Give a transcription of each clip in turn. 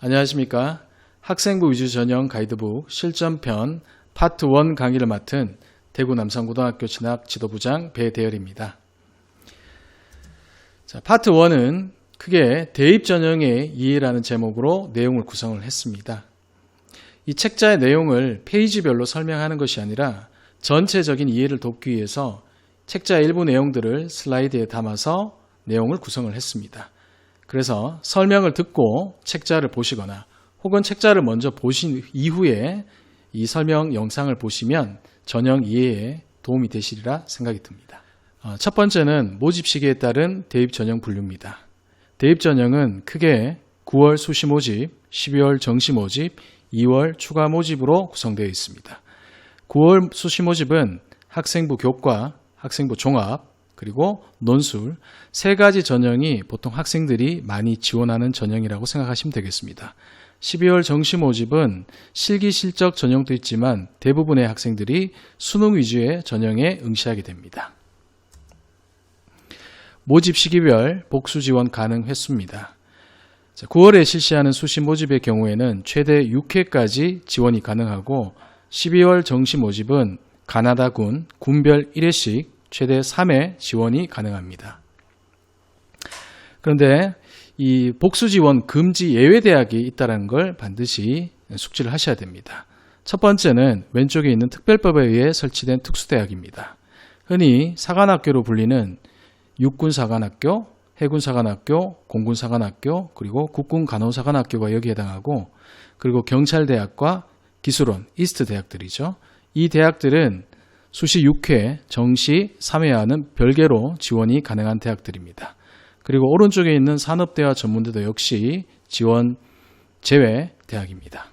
안녕하십니까. 학생부 위주 전형 가이드북 실전편 파트 1 강의를 맡은 대구 남산고등학교 진학 지도부장 배대열입니다. 자, 파트 1은 크게 대입 전형의 이해라는 제목으로 내용을 구성을 했습니다. 이 책자의 내용을 페이지별로 설명하는 것이 아니라 전체적인 이해를 돕기 위해서 책자의 일부 내용들을 슬라이드에 담아서 내용을 구성을 했습니다. 그래서 설명을 듣고 책자를 보시거나 혹은 책자를 먼저 보신 이후에 이 설명 영상을 보시면 전형 이해에 도움이 되시리라 생각이 듭니다. 첫 번째는 모집 시기에 따른 대입 전형 분류입니다. 대입 전형은 크게 9월 수시 모집, 12월 정시 모집, 2월 추가 모집으로 구성되어 있습니다. 9월 수시 모집은 학생부 교과, 학생부 종합, 그리고 논술 세 가지 전형이 보통 학생들이 많이 지원하는 전형이라고 생각하시면 되겠습니다. 12월 정시 모집은 실기 실적 전형도 있지만 대부분의 학생들이 수능 위주의 전형에 응시하게 됩니다. 모집 시기별 복수 지원 가능 횟수입니다. 9월에 실시하는 수시 모집의 경우에는 최대 6회까지 지원이 가능하고 12월 정시 모집은 가나다군, 군별 1회씩 최대 3회 지원이 가능합니다. 그런데 이 복수 지원 금지 예외 대학이 있다는 걸 반드시 숙지를 하셔야 됩니다. 첫 번째는 왼쪽에 있는 특별법에 의해 설치된 특수대학입니다. 흔히 사관학교로 불리는 육군사관학교, 해군사관학교, 공군사관학교, 그리고 국군간호사관학교가 여기에 해당하고 그리고 경찰대학과 기술원, 이스트 대학들이죠. 이 대학들은 수시 6회, 정시 3회와는 별개로 지원이 가능한 대학들입니다. 그리고 오른쪽에 있는 산업대와 전문대도 역시 지원 제외 대학입니다.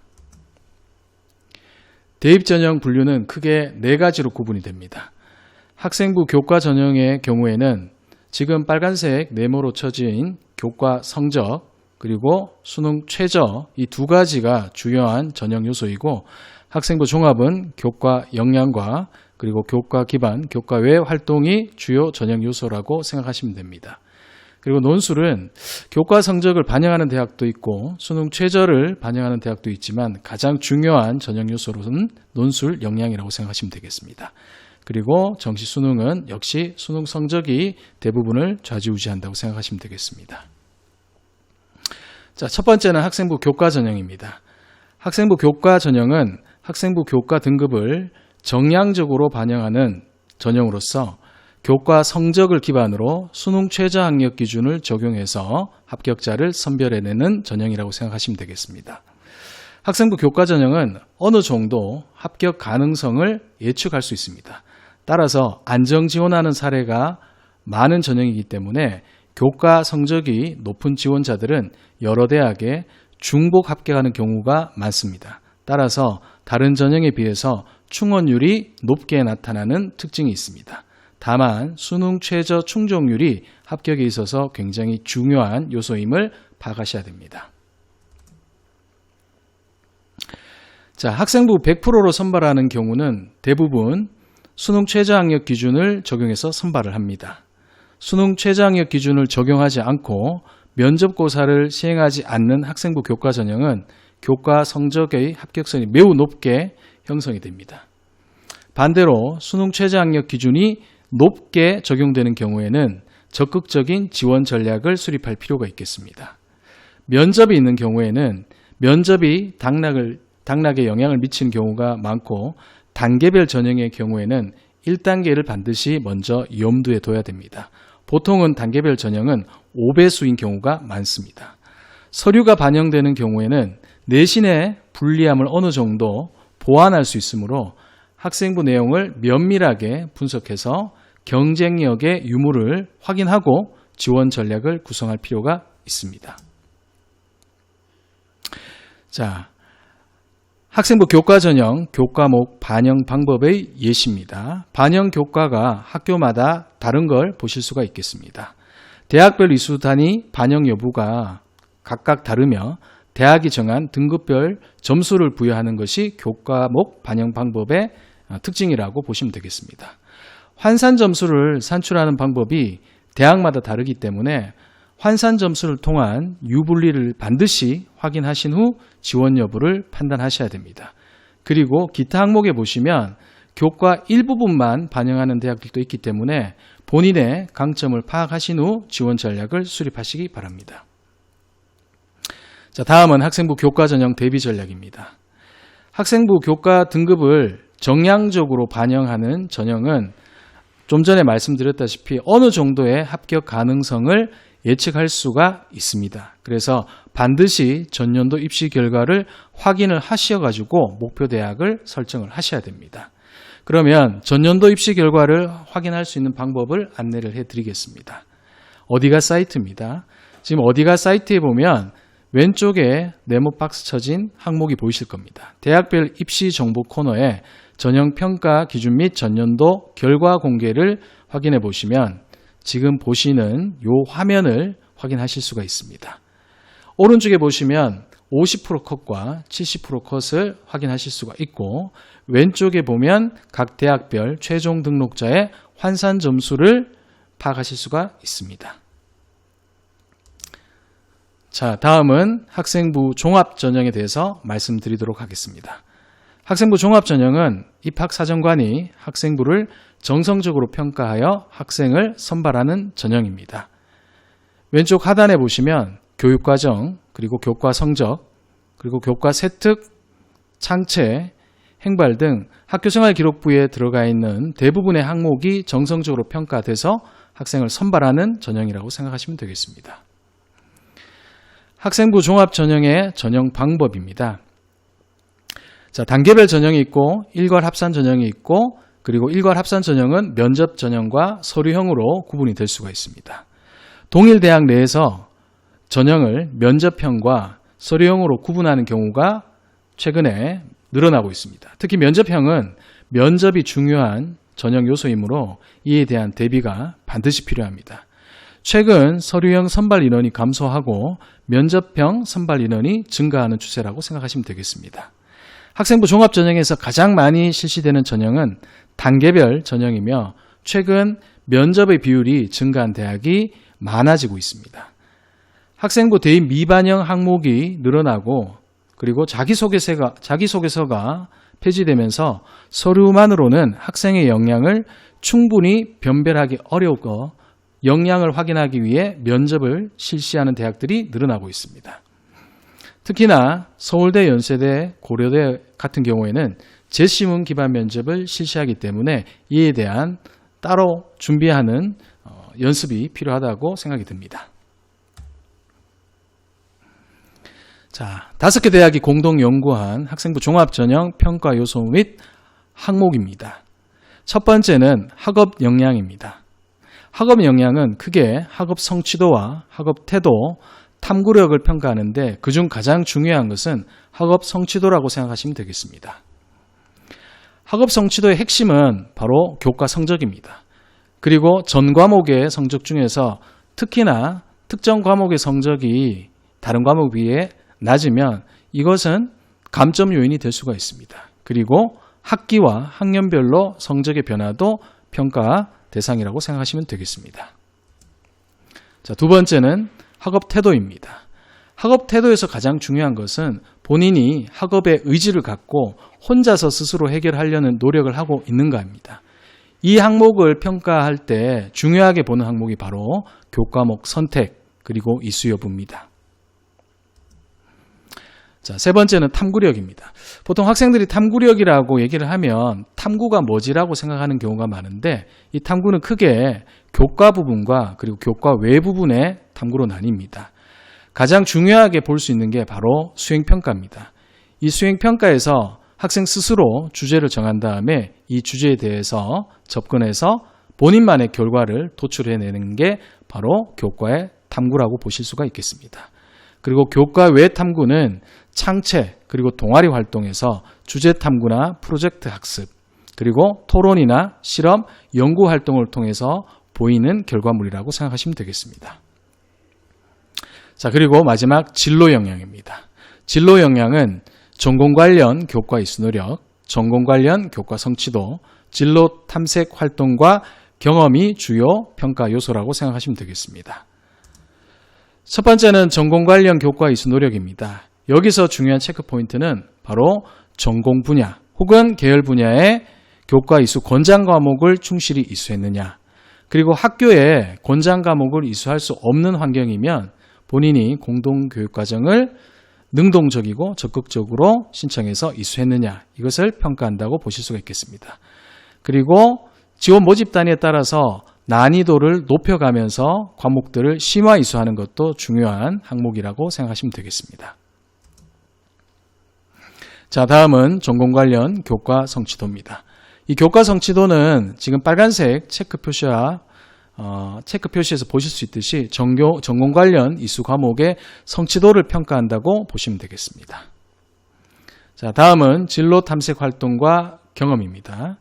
대입 전형 분류는 크게 4가지로 구분이 됩니다. 학생부 교과 전형의 경우에는 지금 빨간색 네모로 쳐진 교과 성적 그리고 수능 최저 이 2가지가 주요한 전형 요소이고 학생부 종합은 교과 역량과 그리고 교과 기반, 교과 외 활동이 주요 전형 요소라고 생각하시면 됩니다. 그리고 논술은 교과 성적을 반영하는 대학도 있고 수능 최저를 반영하는 대학도 있지만 가장 중요한 전형 요소로는 논술 역량이라고 생각하시면 되겠습니다. 그리고 정시 수능은 역시 수능 성적이 대부분을 좌지우지한다고 생각하시면 되겠습니다. 자, 첫 번째는 학생부 교과 전형입니다. 학생부 교과 전형은 학생부 교과 등급을 정량적으로 반영하는 전형으로서 교과 성적을 기반으로 수능 최저 학력 기준을 적용해서 합격자를 선별해내는 전형이라고 생각하시면 되겠습니다. 학생부 교과 전형은 어느 정도 합격 가능성을 예측할 수 있습니다. 따라서 안정 지원하는 사례가 많은 전형이기 때문에 교과 성적이 높은 지원자들은 여러 대학에 중복 합격하는 경우가 많습니다. 따라서 다른 전형에 비해서 충원율이 높게 나타나는 특징이 있습니다. 다만 수능 최저 충족률이 합격에 있어서 굉장히 중요한 요소임을 파악하셔야 됩니다. 자, 학생부 100%로 선발하는 경우는 대부분 수능 최저 학력 기준을 적용해서 선발을 합니다. 수능 최저 학력 기준을 적용하지 않고 면접고사를 시행하지 않는 학생부 교과 전형은 교과 성적의 합격선이 매우 높게 형성이 됩니다. 반대로 수능 최저 학력 기준이 높게 적용되는 경우에는 적극적인 지원 전략을 수립할 필요가 있겠습니다. 면접이 있는 경우에는 면접이 당락에 영향을 미치는 경우가 많고 단계별 전형의 경우에는 1단계를 반드시 먼저 염두에 둬야 됩니다. 보통은 단계별 전형은 5배수인 경우가 많습니다. 서류가 반영되는 경우에는 내신의 불리함을 어느 정도 보완할 수 있으므로 학생부 내용을 면밀하게 분석해서 경쟁력의 유무를 확인하고 지원 전략을 구성할 필요가 있습니다. 자, 학생부 교과 전형 교과목 반영 방법의 예시입니다. 반영 교과가 학교마다 다른 걸 보실 수가 있겠습니다. 대학별 이수 단위 반영 여부가 각각 다르며 대학이 정한 등급별 점수를 부여하는 것이 교과목 반영 방법의 특징이라고 보시면 되겠습니다. 환산 점수를 산출하는 방법이 대학마다 다르기 때문에 환산 점수를 통한 유불리를 반드시 확인하신 후 지원 여부를 판단하셔야 됩니다. 그리고 기타 항목에 보시면 교과 일부분만 반영하는 대학들도 있기 때문에 본인의 강점을 파악하신 후 지원 전략을 수립하시기 바랍니다. 자, 다음은 학생부 교과 전형 대비 전략입니다. 학생부 교과 등급을 정량적으로 반영하는 전형은 좀 전에 말씀드렸다시피 어느 정도의 합격 가능성을 예측할 수가 있습니다. 그래서 반드시 전년도 입시 결과를 확인을 하셔가지고 목표 대학을 설정을 하셔야 됩니다. 그러면 전년도 입시 결과를 확인할 수 있는 방법을 안내를 해드리겠습니다. 어디가 사이트입니다. 지금 어디가 사이트에 보면 왼쪽에 네모 박스 쳐진 항목이 보이실 겁니다. 대학별 입시 정보 코너에 전형 평가 기준 및 전년도 결과 공개를 확인해 보시면 지금 보시는 이 화면을 확인하실 수가 있습니다. 오른쪽에 보시면 50% 컷과 70% 컷을 확인하실 수가 있고 왼쪽에 보면 각 대학별 최종 등록자의 환산 점수를 파악하실 수가 있습니다. 자, 다음은 학생부 종합 전형에 대해서 말씀드리도록 하겠습니다. 학생부 종합 전형은 입학사정관이 학생부를 정성적으로 평가하여 학생을 선발하는 전형입니다. 왼쪽 하단에 보시면 교육과정, 그리고 교과 성적, 그리고 교과 세특, 창체, 행발 등 학교생활 기록부에 들어가 있는 대부분의 항목이 정성적으로 평가돼서 학생을 선발하는 전형이라고 생각하시면 되겠습니다. 학생부 종합 전형의 전형 방법입니다. 자, 단계별 전형이 있고 일괄 합산 전형이 있고 그리고 일괄 합산 전형은 면접 전형과 서류형으로 구분이 될 수가 있습니다. 동일 대학 내에서 전형을 면접형과 서류형으로 구분하는 경우가 최근에 늘어나고 있습니다. 특히 면접형은 면접이 중요한 전형 요소이므로 이에 대한 대비가 반드시 필요합니다. 최근 서류형 선발 인원이 감소하고 면접형 선발 인원이 증가하는 추세라고 생각하시면 되겠습니다. 학생부 종합 전형에서 가장 많이 실시되는 전형은 단계별 전형이며 최근 면접의 비율이 증가한 대학이 많아지고 있습니다. 학생부 대입 미반영 항목이 늘어나고 그리고 자기소개서가 폐지되면서 서류만으로는 학생의 역량을 충분히 변별하기 어렵고 역량을 확인하기 위해 면접을 실시하는 대학들이 늘어나고 있습니다. 특히나 서울대, 연세대, 고려대 같은 경우에는 재시문 기반 면접을 실시하기 때문에 이에 대한 따로 준비하는 연습이 필요하다고 생각이 듭니다. 자, 5개 대학이 공동 연구한 학생부 종합 전형 평가 요소 및 항목입니다. 첫 번째는 학업 역량입니다. 학업 역량은 크게 학업 성취도와 학업 태도, 탐구력을 평가하는데 그중 가장 중요한 것은 학업 성취도라고 생각하시면 되겠습니다. 학업 성취도의 핵심은 바로 교과 성적입니다. 그리고 전 과목의 성적 중에서 특히나 특정 과목의 성적이 다른 과목에 비해 낮으면 이것은 감점 요인이 될 수가 있습니다. 그리고 학기와 학년별로 성적의 변화도 평가 대상이라고 생각하시면 되겠습니다. 자, 두 번째는 학업 태도입니다. 학업 태도에서 가장 중요한 것은 본인이 학업에 의지를 갖고 혼자서 스스로 해결하려는 노력을 하고 있는가입니다. 이 항목을 평가할 때 중요하게 보는 항목이 바로 교과목 선택 그리고 이수 여부입니다. 자, 세 번째는 탐구력입니다. 보통 학생들이 탐구력이라고 얘기를 하면 탐구가 뭐지라고 생각하는 경우가 많은데 이 탐구는 크게 교과 부분과 그리고 교과 외 부분의 탐구로 나뉩니다. 가장 중요하게 볼 수 있는 게 바로 수행평가입니다. 이 수행평가에서 학생 스스로 주제를 정한 다음에 이 주제에 대해서 접근해서 본인만의 결과를 도출해내는 게 바로 교과의 탐구라고 보실 수가 있겠습니다. 그리고 교과 외 탐구는 창체 그리고 동아리 활동에서 주제 탐구나 프로젝트 학습 그리고 토론이나 실험, 연구 활동을 통해서 보이는 결과물이라고 생각하시면 되겠습니다. 자, 그리고 마지막 진로 역량입니다. 진로 역량은 전공 관련 교과 이수 노력, 전공 관련 교과 성취도, 진로 탐색 활동과 경험이 주요 평가 요소라고 생각하시면 되겠습니다. 첫 번째는 전공 관련 교과 이수 노력입니다. 여기서 중요한 체크 포인트는 바로 전공 분야 혹은 계열 분야의 교과 이수 권장 과목을 충실히 이수했느냐, 그리고 학교에 권장 과목을 이수할 수 없는 환경이면 본인이 공동교육과정을 능동적이고 적극적으로 신청해서 이수했느냐, 이것을 평가한다고 보실 수가 있겠습니다. 그리고 지원 모집 단위에 따라서 난이도를 높여가면서 과목들을 심화 이수하는 것도 중요한 항목이라고 생각하시면 되겠습니다. 자, 다음은 전공 관련 교과 성취도입니다. 이 교과 성취도는 지금 빨간색 체크 표시에서 보실 수 있듯이 전공 관련 이수 과목의 성취도를 평가한다고 보시면 되겠습니다. 자, 다음은 진로 탐색 활동과 경험입니다.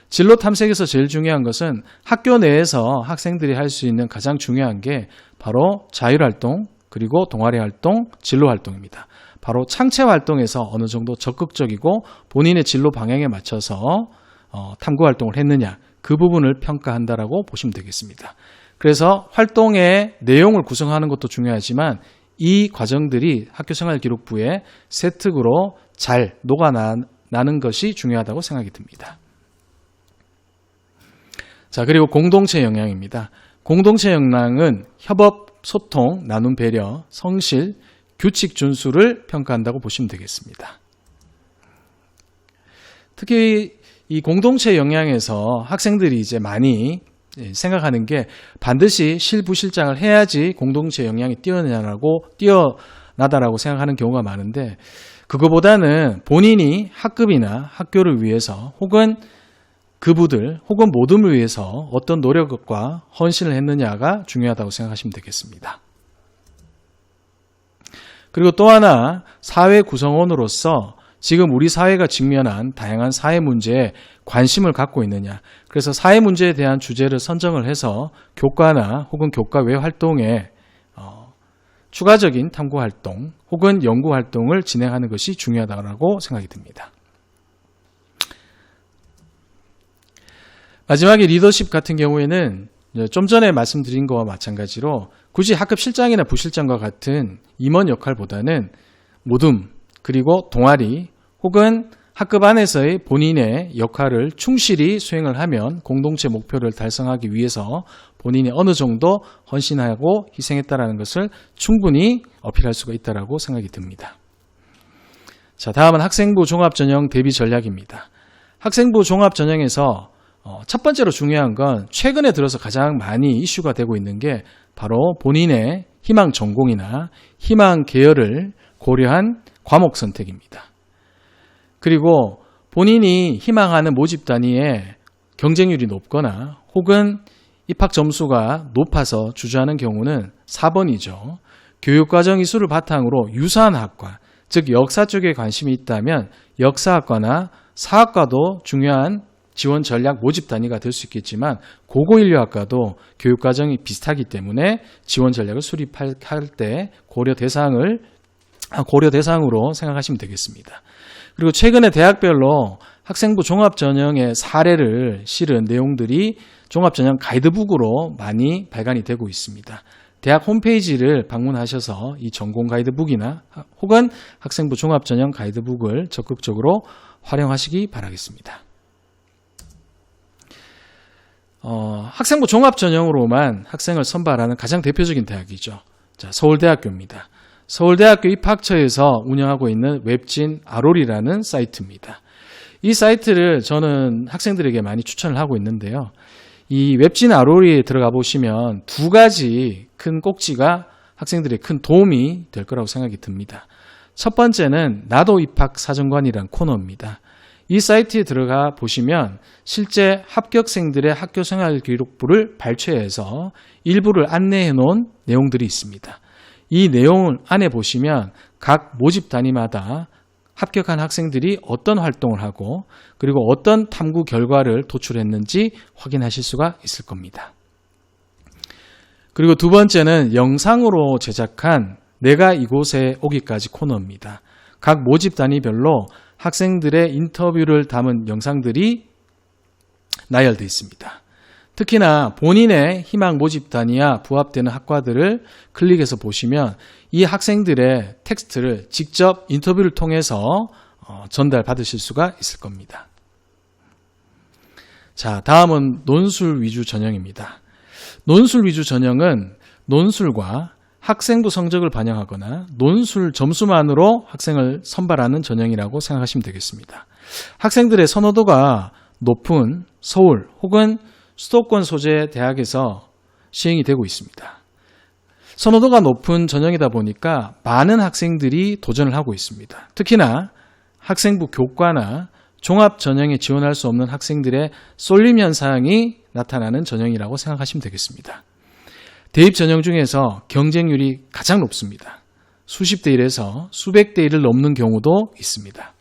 진로 탐색에서 제일 중요한 것은 학교 내에서 학생들이 할 수 있는 가장 중요한 게 바로 자율활동, 그리고 동아리 활동, 진로 활동입니다. 바로 창체 활동에서 어느 정도 적극적이고 본인의 진로 방향에 맞춰서 탐구 활동을 했느냐, 그 부분을 평가한다라고 보시면 되겠습니다. 그래서 활동의 내용을 구성하는 것도 중요하지만 이 과정들이 학교생활기록부에 세특으로 잘 녹아나는 것이 중요하다고 생각이 듭니다. 자, 그리고 공동체 역량입니다. 공동체 역량은 협업, 소통, 나눔 배려, 성실, 규칙 준수를 평가한다고 보시면 되겠습니다. 특히 이 공동체 역량에서 학생들이 이제 많이 생각하는 게 반드시 실부실장을 해야지 공동체 역량이 뛰어나다라고 생각하는 경우가 많은데, 그거보다는 본인이 학급이나 학교를 위해서 혹은 그부들 혹은 모둠을 위해서 어떤 노력과 헌신을 했느냐가 중요하다고 생각하시면 되겠습니다. 그리고 또 하나, 사회 구성원으로서 지금 우리 사회가 직면한 다양한 사회 문제에 관심을 갖고 있느냐, 그래서 사회 문제에 대한 주제를 선정을 해서 교과나 혹은 교과 외 활동에 추가적인 탐구 활동 혹은 연구 활동을 진행하는 것이 중요하다고 생각이 듭니다. 마지막에 리더십 같은 경우에는 좀 전에 말씀드린 것과 마찬가지로 굳이 학급 실장이나 부실장과 같은 임원 역할보다는 모둠, 그리고 동아리 혹은 학급 안에서의 본인의 역할을 충실히 수행을 하면 공동체 목표를 달성하기 위해서 본인이 어느 정도 헌신하고 희생했다는 것을 충분히 어필할 수가 있다고 생각이 듭니다. 자, 다음은 학생부 종합전형 대비 전략입니다. 학생부 종합전형에서 첫 번째로 중요한 건 최근에 들어서 가장 많이 이슈가 되고 있는 게 바로 본인의 희망 전공이나 희망 계열을 고려한 과목 선택입니다. 그리고 본인이 희망하는 모집 단위에 경쟁률이 높거나 혹은 입학 점수가 높아서 주저하는 경우는 4번이죠. 교육과정 이수를 바탕으로 유사한 학과, 즉 역사 쪽에 관심이 있다면 역사학과나 사학과도 중요한 지원 전략 모집 단위가 될 수 있겠지만 고고인류학과도 교육과정이 비슷하기 때문에 지원 전략을 수립할 때 고려 대상으로 생각하시면 되겠습니다. 그리고 최근에 대학별로 학생부 종합전형의 사례를 실은 내용들이 종합전형 가이드북으로 많이 발간이 되고 있습니다. 대학 홈페이지를 방문하셔서 이 전공 가이드북이나 혹은 학생부 종합전형 가이드북을 적극적으로 활용하시기 바라겠습니다. 학생부 종합전형으로만 학생을 선발하는 가장 대표적인 대학이죠. 자, 서울대학교입니다. 서울대학교 입학처에서 운영하고 있는 웹진 아롤이라는 사이트입니다. 이 사이트를 저는 학생들에게 많이 추천을 하고 있는데요. 이 웹진 아롤에 들어가 보시면 두 가지 큰 꼭지가 학생들의 큰 도움이 될 거라고 생각이 듭니다. 첫 번째는 나도 입학 사정관이라는 코너입니다. 이 사이트에 들어가 보시면 실제 합격생들의 학교생활 기록부를 발췌해서 일부를 안내해 놓은 내용들이 있습니다. 이 내용 안에 보시면 각 모집 단위마다 합격한 학생들이 어떤 활동을 하고 그리고 어떤 탐구 결과를 도출했는지 확인하실 수가 있을 겁니다. 그리고 두 번째는 영상으로 제작한 내가 이곳에 오기까지 코너입니다. 각 모집 단위별로 학생들의 인터뷰를 담은 영상들이 나열되어 있습니다. 특히나 본인의 희망 모집 단위와 부합되는 학과들을 클릭해서 보시면 이 학생들의 텍스트를 직접 인터뷰를 통해서 전달받으실 수가 있을 겁니다. 자, 다음은 논술 위주 전형입니다. 논술 위주 전형은 논술과 학생부 성적을 반영하거나 논술 점수만으로 학생을 선발하는 전형이라고 생각하시면 되겠습니다. 학생들의 선호도가 높은 서울 혹은 수도권 소재 대학에서 시행이 되고 있습니다. 선호도가 높은 전형이다 보니까 많은 학생들이 도전을 하고 있습니다. 특히나 학생부 교과나 종합 전형에 지원할 수 없는 학생들의 쏠림 현상이 나타나는 전형이라고 생각하시면 되겠습니다. 대입 전형 중에서 경쟁률이 가장 높습니다. 수십 대 1에서 수백 대 1을 넘는 경우도 있습니다.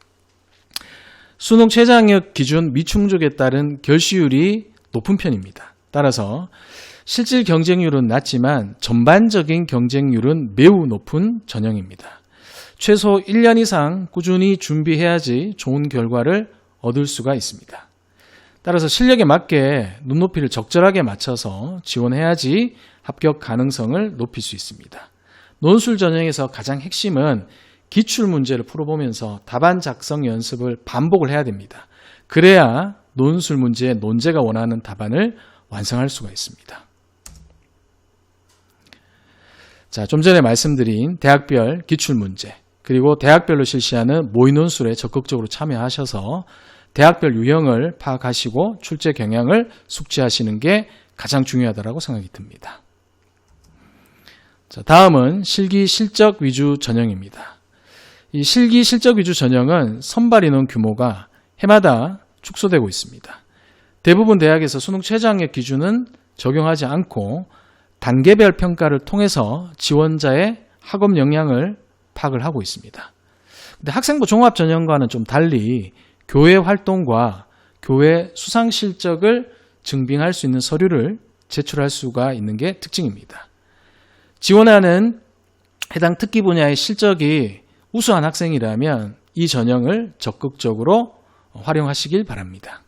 수능 최저학력 기준 미충족에 따른 결시율이 높은 편입니다. 따라서 실질 경쟁률은 낮지만 전반적인 경쟁률은 매우 높은 전형입니다. 최소 1년 이상 꾸준히 준비해야지 좋은 결과를 얻을 수가 있습니다. 따라서 실력에 맞게 눈높이를 적절하게 맞춰서 지원해야지 합격 가능성을 높일 수 있습니다. 논술 전형에서 가장 핵심은 기출문제를 풀어보면서 답안 작성 연습을 반복을 해야 됩니다. 그래야 논술 문제의 논제가 원하는 답안을 완성할 수가 있습니다. 자, 좀 전에 말씀드린 대학별 기출문제 그리고 대학별로 실시하는 모의논술에 적극적으로 참여하셔서 대학별 유형을 파악하시고 출제 경향을 숙지하시는 게 가장 중요하다고 생각이 듭니다. 자, 다음은 실기 실적 위주 전형입니다. 이 실기 실적 위주 전형은 선발 인원 규모가 해마다 축소되고 있습니다. 대부분 대학에서 수능 최저학력 기준은 적용하지 않고 단계별 평가를 통해서 지원자의 학업 역량을 파악을 하고 있습니다. 근데 학생부 종합 전형과는 좀 달리 교회 활동과 교회 수상 실적을 증빙할 수 있는 서류를 제출할 수가 있는 게 특징입니다. 지원하는 해당 특기 분야의 실적이 우수한 학생이라면 이 전형을 적극적으로 활용하시길 바랍니다.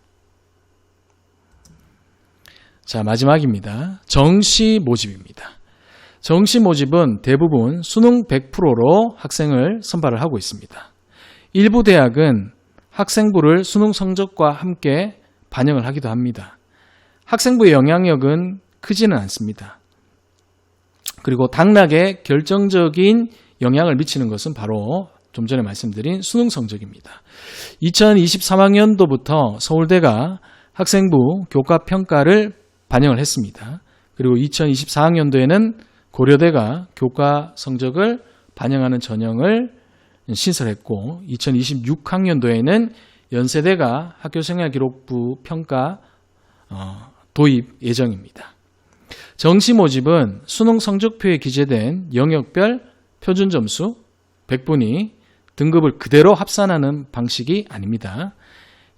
자, 마지막입니다. 정시 모집입니다. 정시 모집은 대부분 수능 100%로 학생을 선발을 하고 있습니다. 일부 대학은 학생부를 수능 성적과 함께 반영을 하기도 합니다. 학생부의 영향력은 크지는 않습니다. 그리고 당락에 결정적인 영향을 미치는 것은 바로 좀 전에 말씀드린 수능 성적입니다. 2023학년도부터 서울대가 학생부 교과 평가를 반영을 했습니다. 그리고 2024학년도에는 고려대가 교과 성적을 반영하는 전형을 신설했고 2026학년도에는 연세대가 학교생활기록부 평가 도입 예정입니다. 정시 모집은 수능 성적표에 기재된 영역별 표준점수 100분위 등급을 그대로 합산하는 방식이 아닙니다.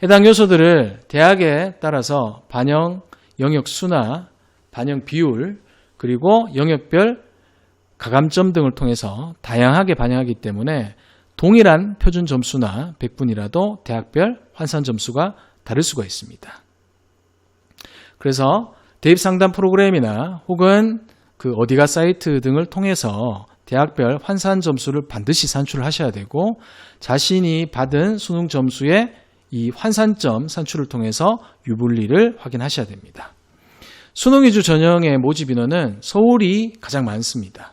해당 요소들을 대학에 따라서 반영 영역 수나 반영 비율 그리고 영역별 가감점 등을 통해서 다양하게 반영하기 때문에 동일한 표준 점수나 100분이라도 대학별 환산 점수가 다를 수가 있습니다. 그래서 대입 상담 프로그램이나 혹은 그 어디가 사이트 등을 통해서 대학별 환산 점수를 반드시 산출을 하셔야 되고 자신이 받은 수능 점수의 이 환산점 산출을 통해서 유불리를 확인하셔야 됩니다. 수능 위주 전형의 모집 인원은 서울이 가장 많습니다.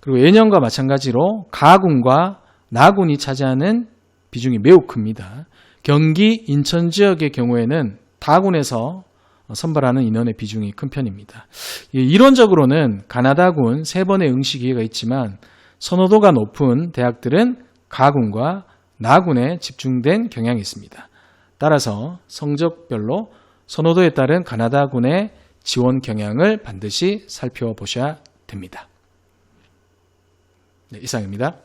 그리고 예년과 마찬가지로 가군과 나군이 차지하는 비중이 매우 큽니다. 경기, 인천 지역의 경우에는 다군에서 선발하는 인원의 비중이 큰 편입니다. 이론적으로는 가나다군 3번의 응시 기회가 있지만 선호도가 높은 대학들은 가군과 나군에 집중된 경향이 있습니다. 따라서 성적별로 선호도에 따른 가나다군의 지원 경향을 반드시 살펴보셔야 됩니다. 네, 이상입니다.